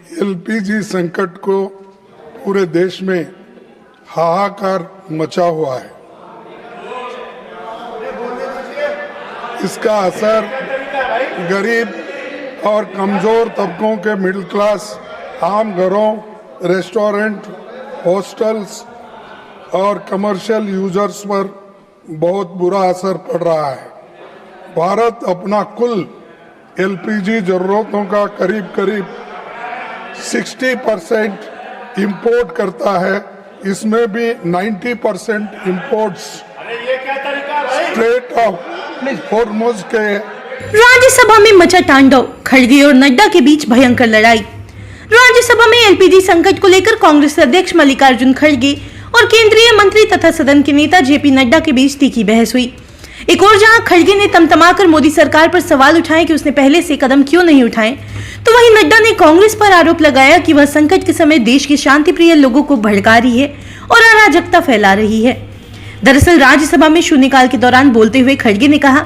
LPG संकट को पूरे देश में हाहाकार मचा हुआ है। इसका असर गरीब और कमजोर तबकों के मिडिल क्लास, आम घरों, रेस्टोरेंट, हॉस्टल्स और कमर्शियल यूजर्स पर बहुत बुरा असर पड़ रहा है। भारत अपना कुल एलपीजी जरूरतों का करीब 60% इंपोर्ट करता है। इसमें भी 90% इंपोर्ट्स स्ट्रेट ऑफ हॉर्मुज के। राज्यसभा में मचा तांडव, खड़गे और नड्डा के बीच भयंकर लड़ाई। राज्यसभा में एलपीजी संकट को लेकर कांग्रेस अध्यक्ष मल्लिकार्जुन खड़गे और केंद्रीय मंत्री तथा सदन के नेता जेपी नड्डा के बीच तीखी बहस हुई। एक और जहां खड़गे ने तमतमाकर मोदी सरकार पर सवाल उठाए कि उसने पहले से कदम क्यों नहीं उठाए, तो वहीं नड्डा ने कांग्रेस पर आरोप लगाया कि वह संकट के समय देश के शांति प्रिय लोगों को भड़का रही है और अराजकता फैला रही है। दरअसल राज्यसभा में शून्यकाल के दौरान बोलते हुए खड़गे ने कहा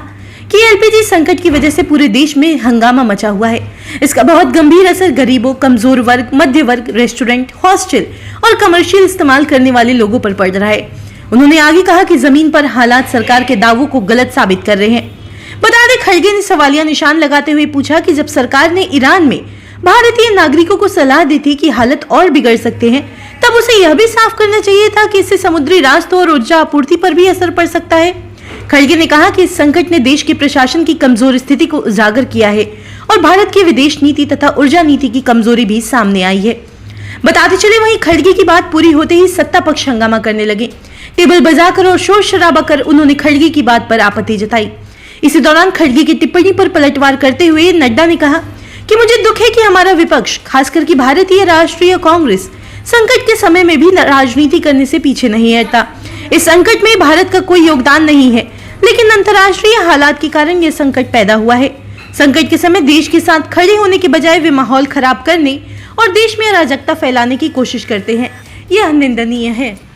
कि एलपीजी संकट की वजह से पूरे देश में हंगामा मचा हुआ है। इसका बहुत गंभीर असर गरीबों, कमजोर वर्ग, मध्य वर्ग, रेस्टोरेंट, हॉस्टल और कमर्शियल इस्तेमाल करने वाले लोगों पर पड़ रहा है। उन्होंने आगे कहा कि जमीन पर हालात सरकार के दावों को गलत साबित कर रहे हैं। बता दें, खड़गे ने सवालिया निशान लगाते हुए पूछा कि जब सरकार ने ईरान में भारतीय नागरिकों को सलाह दी थी कि हालत और बिगड़ सकते हैं, तब उसे यह भी साफ करना चाहिए था कि इससे समुद्री रास्तों और ऊर्जा आपूर्ति पर भी असर पड़ सकता है। खड़गे ने कहा कि इस संकट ने देश के प्रशासन की कमजोर स्थिति को उजागर किया है और भारत की विदेश नीति तथा ऊर्जा नीति की कमजोरी भी सामने आई है। बताते चले, वहीं खड़गे की बात पूरी होते ही सत्ता पक्ष हंगामा करने लगे। टेबल बजाकर और शोर शराबा कर उन्होंने खड़गे की बात पर आपत्ति जताई। इसी दौरान खड़गे की टिप्पणी पर पलटवार करते हुए नड्डा ने कहा कि मुझे दुख है कि हमारा विपक्ष, खासकर कि भारतीय राष्ट्रीय कांग्रेस, संकट के समय में भी राजनीति करने से पीछे नहीं हटता। इस संकट में भारत का कोई योगदान नहीं है, लेकिन अंतर्राष्ट्रीय हालात के कारण यह संकट पैदा हुआ है। संकट के समय देश के साथ खड़े होने के बजाय वे माहौल खराब करने और देश में अराजकता फैलाने की कोशिश करते हैं। यह निंदनीय है।